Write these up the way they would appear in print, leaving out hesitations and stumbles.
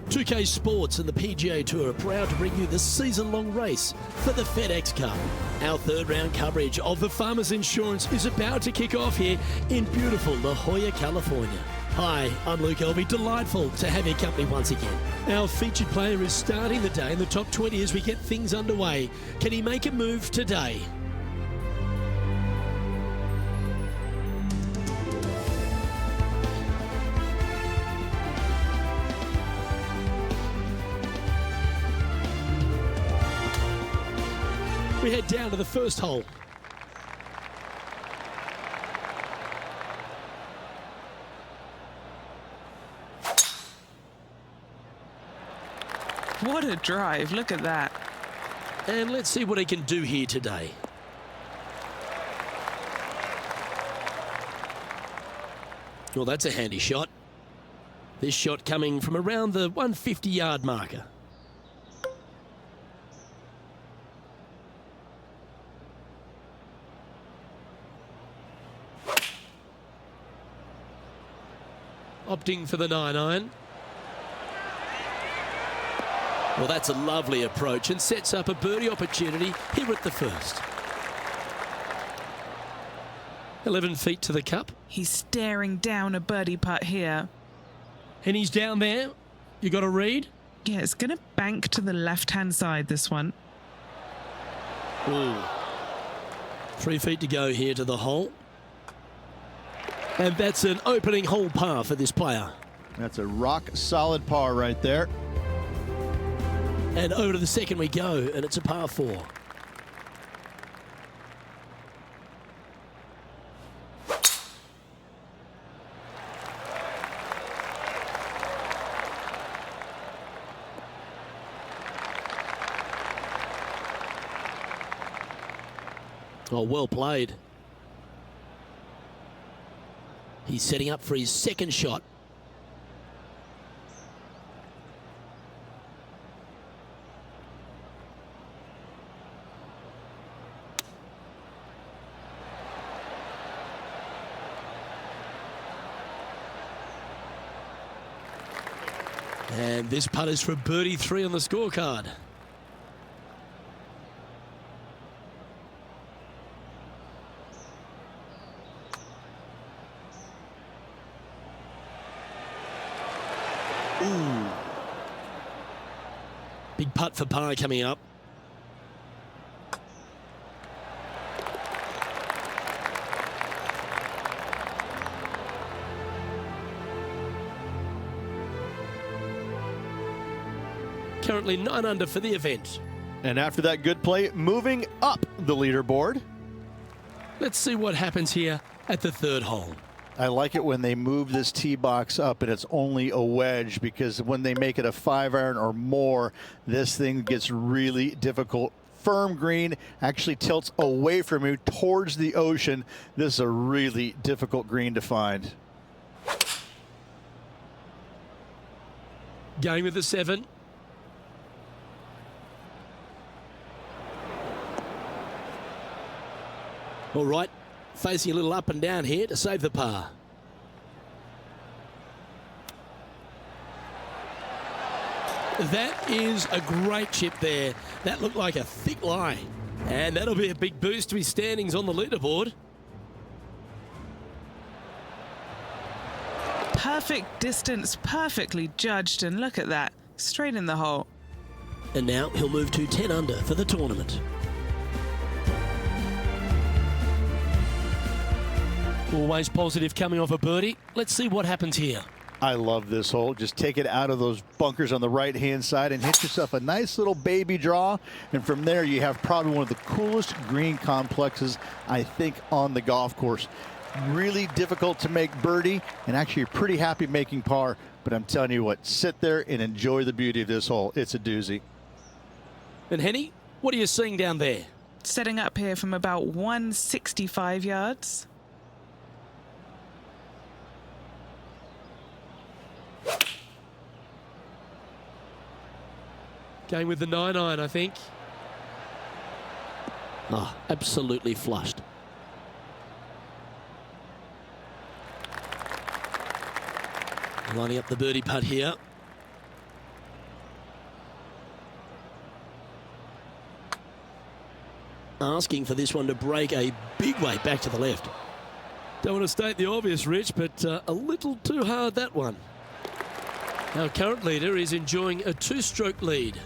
2K Sports and the PGA Tour are proud to bring you the season-long race for the FedEx Cup. Our third round coverage of the Farmers Insurance is about to kick off here in beautiful La Jolla, California. Hi, I'm Luke Elvey. Delightful to have your company once again. Our featured player is starting the day in the top 20 as we get things underway. Can he make a move today? We head down to the first hole. What a drive, look at that. And let's see what he can do here today. Well, that's a handy shot. This shot coming from around the 150-yard marker. Opting for the 9-iron. Well, that's a lovely approach and sets up a birdie opportunity here at the first. 11 feet to the cup. He's staring down a birdie putt here. And he's down there. You got a read? Yeah, it's going to bank to the left-hand side, this one. Ooh. 3 feet to go here to the hole. And that's an opening hole par for this player. That's a rock-solid par right there. And over to the second we go, and it's a par 4. Oh, well played. He's setting up for his second shot. And this putt is for birdie 3 on the scorecard. Ooh. Big putt for par coming up. Currently 9 under for the event. And after that good play, moving up the leaderboard. Let's see what happens here at the third hole. I like it when they move this tee box up and it's only a wedge, because when they make it a 5-iron or more, this thing gets really difficult. Firm green, actually tilts away from you towards the ocean. This is a really difficult green to find. Going with the 7. All right, facing a little up and down here to save the par. That is a great chip there. That looked like a thick line. And that'll be a big boost to his standings on the leaderboard. Perfect distance, perfectly judged, and look at that, straight in the hole. And now he'll move to 10 under for the tournament. Always positive coming off a birdie. Let's see what happens here. I love this hole. Just take it out of those bunkers on the right-hand side and hit yourself a nice little baby draw. And from there, you have probably one of the coolest green complexes, I think, on the golf course. Really difficult to make birdie, and actually you're pretty happy making par. But I'm telling you what, sit there and enjoy the beauty of this hole. It's a doozy. And Henny, what are you seeing down there? Setting up here from about 165 yards. Going with the 9-iron, I think. Oh, absolutely flushed. Lining up the birdie putt here. asking for this one to break a big way back to the left. Don't want to state the obvious, Rich, but a little too hard, that one. Our current leader is enjoying a 2-stroke lead.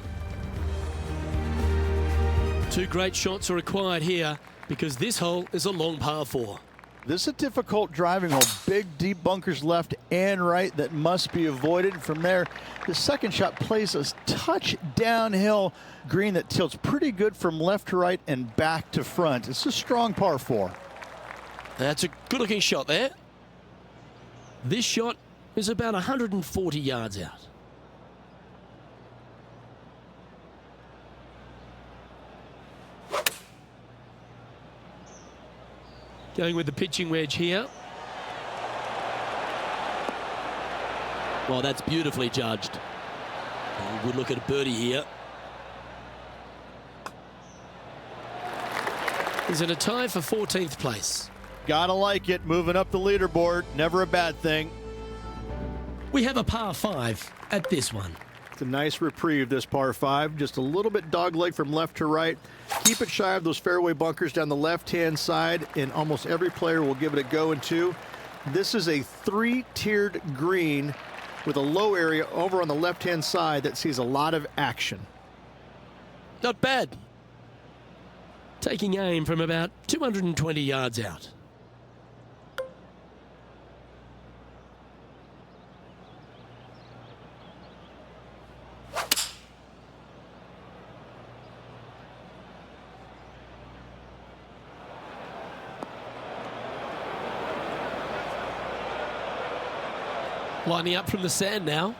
2 great shots are required here because this hole is a long par 4. This is a difficult driving hole. Big, deep bunkers left and right that must be avoided. From there, the second shot plays a touch downhill green that tilts pretty good from left to right and back to front. It's a strong par 4. That's a good-looking shot there. This shot is about 140 yards out. Going with the pitching wedge here. Well, that's beautifully judged. A good look at a birdie here. He's in a tie for 14th place. Gotta like it, moving up the leaderboard. Never a bad thing. We have a par 5 at this one. It's a nice reprieve, this par 5. Just a little bit dogleg from left to right. Keep it shy of those fairway bunkers down the left-hand side, and almost every player will give it a go in 2. This is a 3-tiered green with a low area over on the left-hand side that sees a lot of action. Not bad. Taking aim from about 220 yards out. Lining up from the sand now.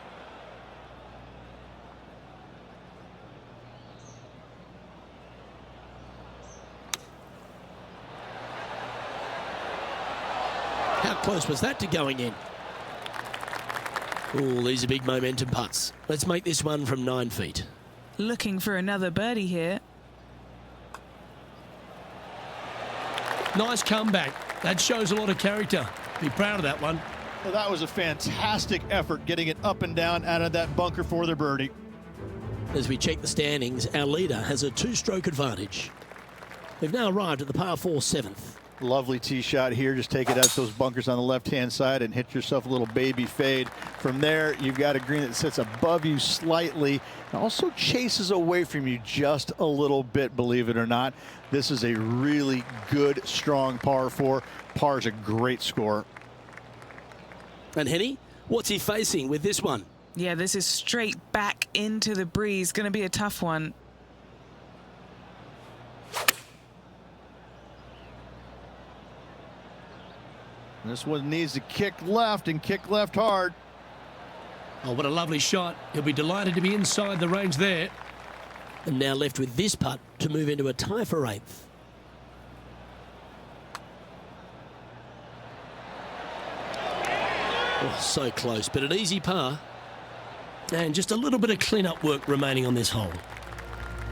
How close was that to going in? Oh, these are big momentum putts. Let's make this one from 9 feet. Looking for another birdie here. Nice comeback. That shows a lot of character. Be proud of that one. Well, that was a fantastic effort getting it up and down out of that bunker for the birdie. As we check the standings, our leader has a 2-stroke advantage. We've now arrived at the par 4 7th. Lovely tee shot here. Just take it out those bunkers on the left-hand side and hit yourself a little baby fade. From there, you've got a green that sits above you slightly and also chases away from you just a little bit, believe it or not. This is a really good, strong par 4. Par is a great score. And Henny, what's he facing with this one? Yeah, this is straight back into the breeze. Going to be a tough one. This one needs to kick left and kick left hard. Oh, what a lovely shot. He'll be delighted to be inside the range there. And now left with this putt to move into a tie for 8th. Oh, so close, but an easy par. And just a little bit of clean-up work remaining on this hole.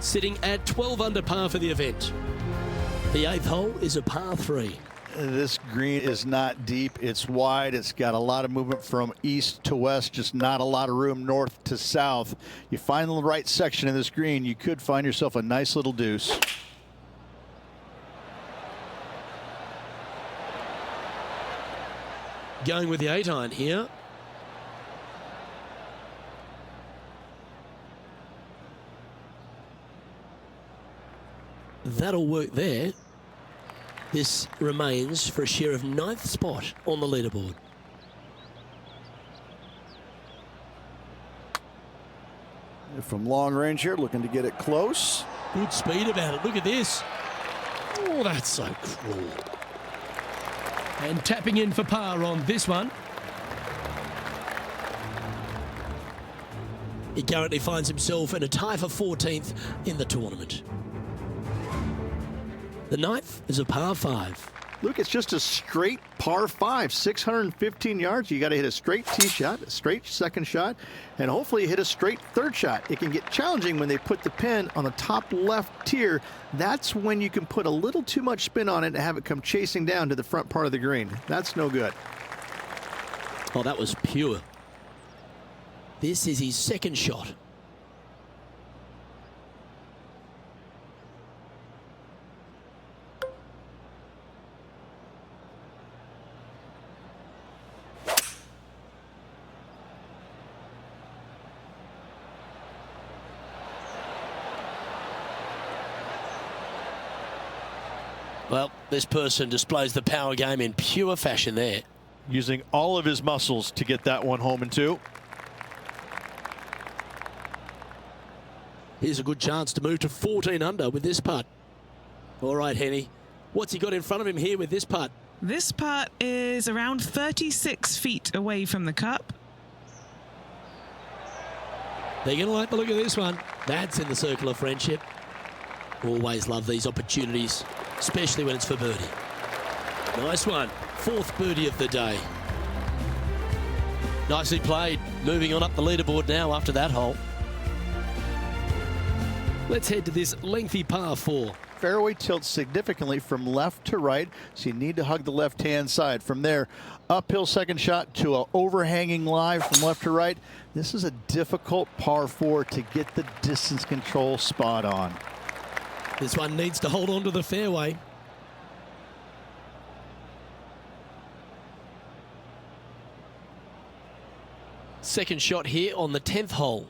Sitting at 12 under par for the event. The 8th hole is a par 3. This green is not deep. It's wide. It's got a lot of movement from east to west, just not a lot of room north to south. You find the right section of this green, you could find yourself a nice little deuce. Going with the 8-iron here. That'll work there. This remains for a share of 9th spot on the leaderboard. From long range here, looking to get it close. Good speed about it. Look at this. Oh, that's so cruel. And tapping in for par on this one. He currently finds himself in a tie for 14th in the tournament. The 9th is a par 5. Luke, it's just a straight par 5, 615 yards. You got to hit a straight tee shot, a straight second shot, and hopefully you hit a straight third shot. It can get challenging when they put the pin on the top left tier. That's when you can put a little too much spin on it and have it come chasing down to the front part of the green. That's no good. Oh, that was pure. This is his second shot. Well, this person displays the power game in pure fashion there. Using all of his muscles to get that one home in two. Here's a good chance to move to 14 under with this putt. All right, Henny. What's he got in front of him here with this putt? This putt is around 36 feet away from the cup. They're going to like the look of this one. That's in the circle of friendship. Always love these opportunities, especially when it's for birdie. Nice one. Fourth birdie of the day. Nicely played. Moving on up the leaderboard now after that hole. Let's head to this lengthy par 4. Fairway tilts significantly from left to right, so you need to hug the left-hand side. From there, uphill second shot to an overhanging lie from left to right. This is a difficult par 4 to get the distance control spot on. This one needs to hold on to the fairway. Second shot here on the 10th hole.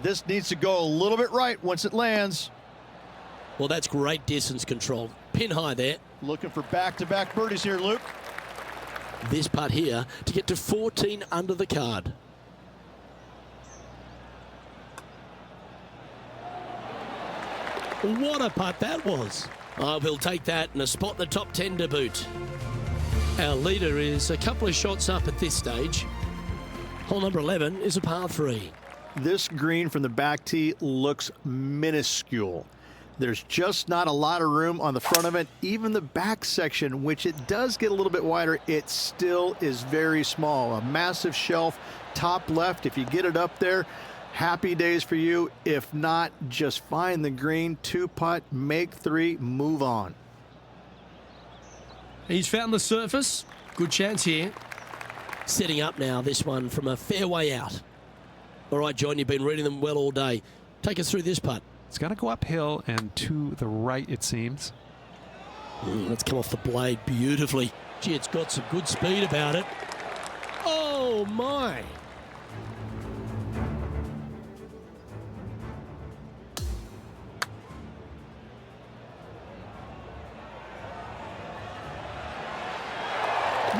This needs to go a little bit right once it lands. Well, that's great distance control. Pin high there. Looking for back-to-back birdies here, Luke. This putt here to get to 14 under the card. What a putt that was. Oh, we'll take that and a spot in the top 10 to boot. Our leader is a couple of shots up at this stage. Hole number 11 is a par 3. This green from the back tee looks minuscule. There's just not a lot of room on the front of it. Even the back section, which it does get a little bit wider, it still is very small. A massive shelf, top left. If you get it up there, happy days for you. If not, just find the green, 2-putt, make 3, move on. He's found the surface. Good chance here. Setting up now, this one from a fairway out. All right, John, you've been reading them well all day. Take us through this putt. It's got to go uphill and to the right, it seems. Let's come off the blade beautifully. Gee, it's got some good speed about it. Oh, my.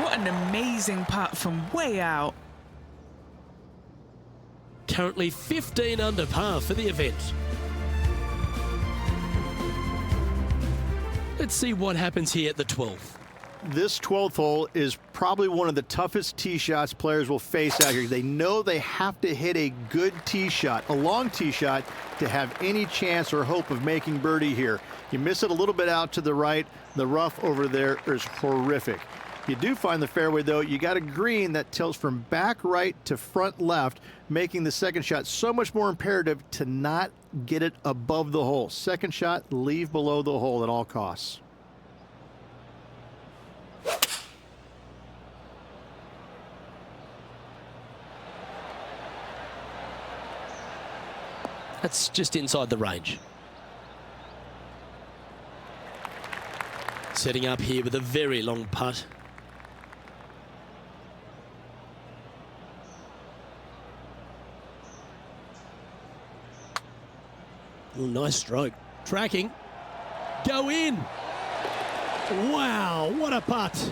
What an amazing putt from way out. Currently 15 under par for the event. Let's see what happens here at the 12th. This 12th hole is probably one of the toughest tee shots players will face out here. They know they have to hit a good tee shot, a long tee shot, to have any chance or hope of making birdie here. You miss it a little bit out to the right, the rough over there is horrific. You do find the fairway, though. You got a green that tilts from back right to front left, making the second shot so much more imperative to not get it above the hole. Second shot, leave below the hole at all costs. That's just inside the range. Setting up here with a very long putt. Ooh, nice stroke. Tracking. Go in. Wow, what a putt.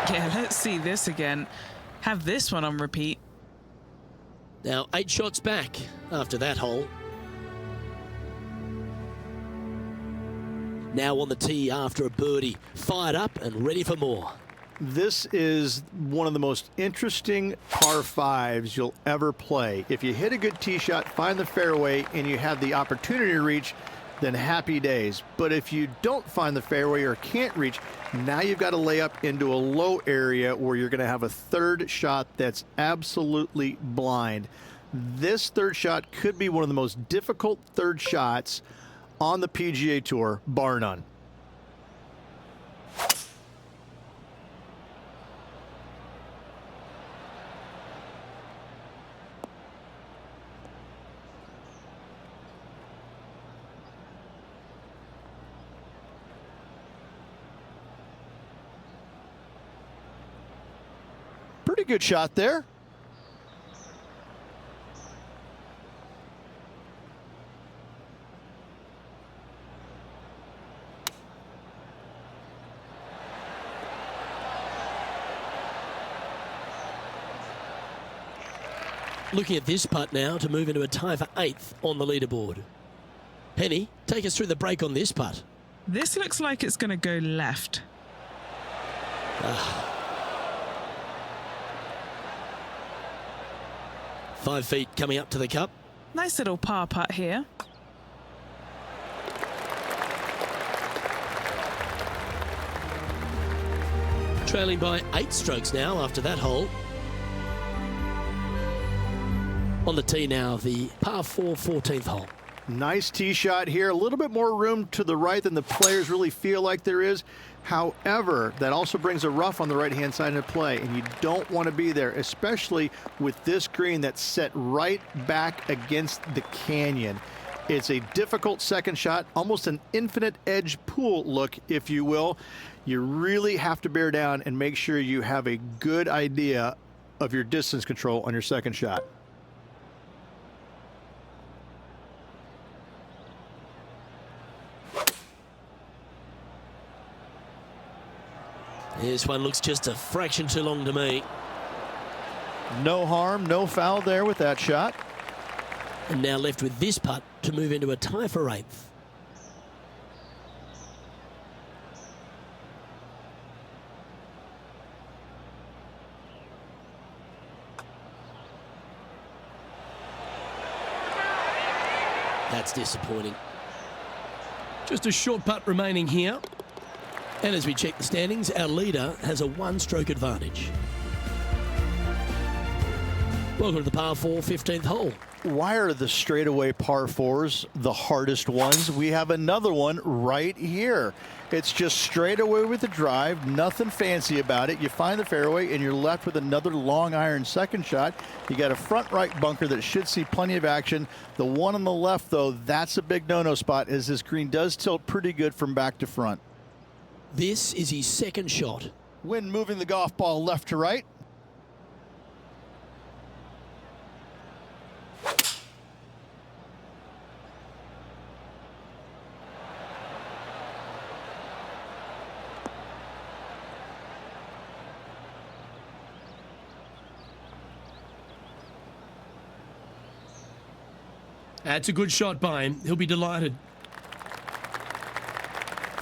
Yeah, let's see this again. Have this one on repeat. Now 8 shots back after that hole. Now on the tee after a birdie. Fired up and ready for more. This is one of the most interesting par 5s you'll ever play. If you hit a good tee shot, find the fairway, and you have the opportunity to reach, then happy days. But if you don't find the fairway or can't reach, now you've got to lay up into a low area where you're going to have a third shot that's absolutely blind. This third shot could be one of the most difficult third shots on the PGA Tour, bar none. Pretty good shot there. Looking at this putt now to move into a tie for 8th on the leaderboard. Penny, take us through the break on this putt. This looks like it's going to go left. 5 feet coming up to the cup. Nice little par putt here. Trailing by 8 strokes now after that hole. On the tee now, the par 4 14th hole. Nice tee shot here. A little bit more room to the right than the players really feel like there is. However, that also brings a rough on the right-hand side into play, and you don't want to be there, especially with this green that's set right back against the canyon. It's a difficult second shot, almost an infinite edge pool look, if you will. You really have to bear down and make sure you have a good idea of your distance control on your second shot. This one looks just a fraction too long to me. No harm, no foul there with that shot. And now left with this putt to move into a tie for 8th. That's disappointing. Just a short putt remaining here. And as we check the standings, our leader has a 1-stroke advantage. Welcome to the par 4 15th hole. Why are the straightaway par 4s the hardest ones? We have another one right here. It's just straight away with the drive, nothing fancy about it. You find the fairway and you're left with another long iron second shot. You got a front right bunker that should see plenty of action. The one on the left, though, that's a big no-no spot, as this green does tilt pretty good from back to front. This is his second shot. Wind moving the golf ball left to right. That's a good shot by him. He'll be delighted.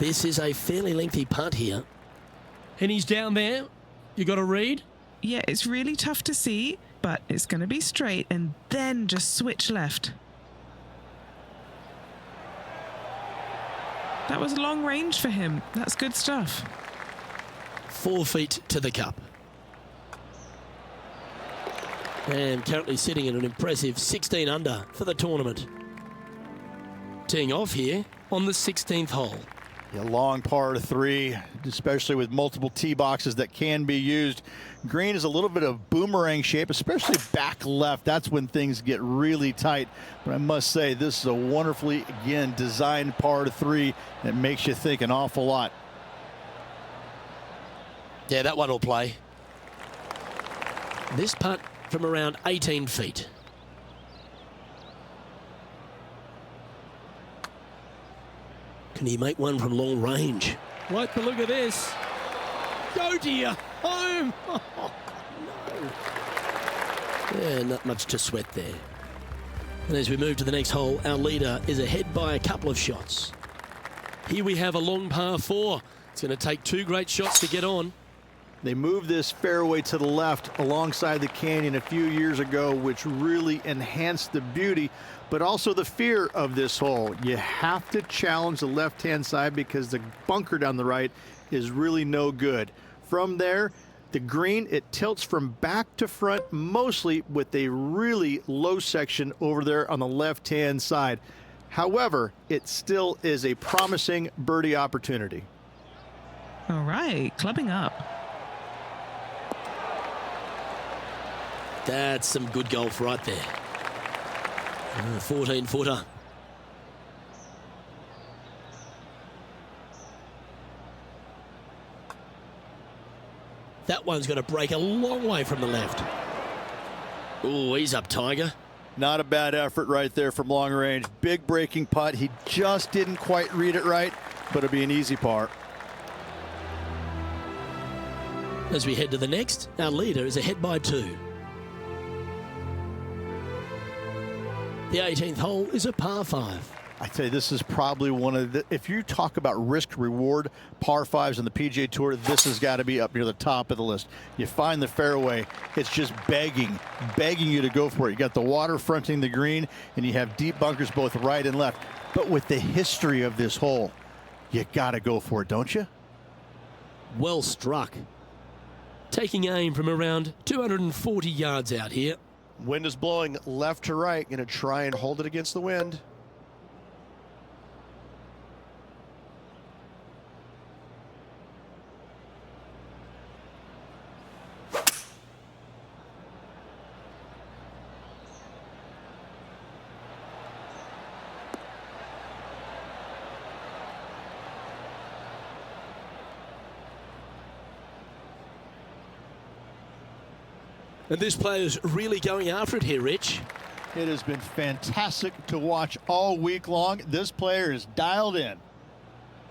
This is a fairly lengthy putt here. And he's down there. You got a read? Yeah, it's really tough to see, but it's going to be straight and then just switch left. That was long range for him. That's good stuff. 4 feet to the cup. And currently sitting in an impressive 16 under for the tournament. Teeing off here on the 16th hole. A long par 3, especially with multiple tee boxes that can be used. Green is a little bit of boomerang shape, especially back left. That's when things get really tight. But I must say, this is a wonderfully, again, designed par 3 that makes you think an awful lot. Yeah, that one will play. This putt from around 18 feet. Can he make one from long range? What? But look at this. Go to your home. Oh, no. Yeah, not much to sweat there. And as we move to the next hole, our leader is ahead by a couple of shots. Here we have a long par 4. It's going to take 2 great shots to get on. They moved this fairway to the left alongside the canyon a few years ago, which really enhanced the beauty, but also the fear of this hole. You have to challenge the left-hand side because the bunker down the right is really no good. From there, the green, it tilts from back to front, mostly with a really low section over there on the left-hand side. However, it still is a promising birdie opportunity. All right, clubbing up. That's some good golf right there. 14-footer. That one's going to break a long way from the left. Oh, he's up, Tiger. Not a bad effort right there from long range. Big breaking putt. He just didn't quite read it right, but it'll be an easy par. As we head to the next, our leader is ahead by 2. The 18th hole is a par 5. I tell you, this is probably one of the, if you talk about risk reward par 5s on the PGA Tour, this has got to be up near the top of the list. You find the fairway, it's just begging you to go for it. You got the water fronting the green, and you have deep bunkers both right and left. But with the history of this hole, you got to go for it, don't you? Well struck. Taking aim from around 240 yards out here. Wind is blowing left to right. Going to try and hold it against the wind. And this player's really going after it here, Rich. It has been fantastic to watch all week long. This player is dialed in.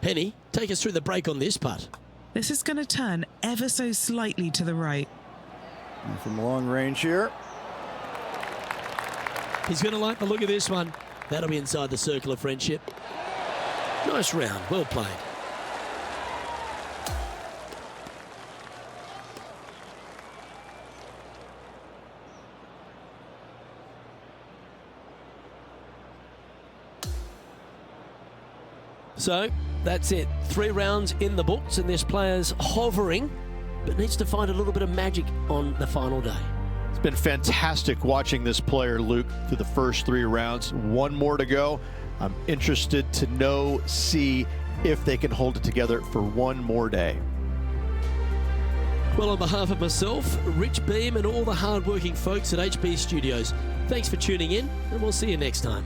Penny, take us through the break on this putt. This is going to turn ever so slightly to the right. And from long range here. He's going to like the look of this one. That'll be inside the circle of friendship. Nice round, well played. So, that's it. 3 rounds in the books, and this player's hovering, but needs to find a little bit of magic on the final day. It's been fantastic watching this player, Luke, through the first 3 rounds. 1 more to go. I'm interested to see if they can hold it together for 1 more day. Well, on behalf of myself, Rich Beam, and all the hard-working folks at HB Studios, thanks for tuning in, and we'll see you next time.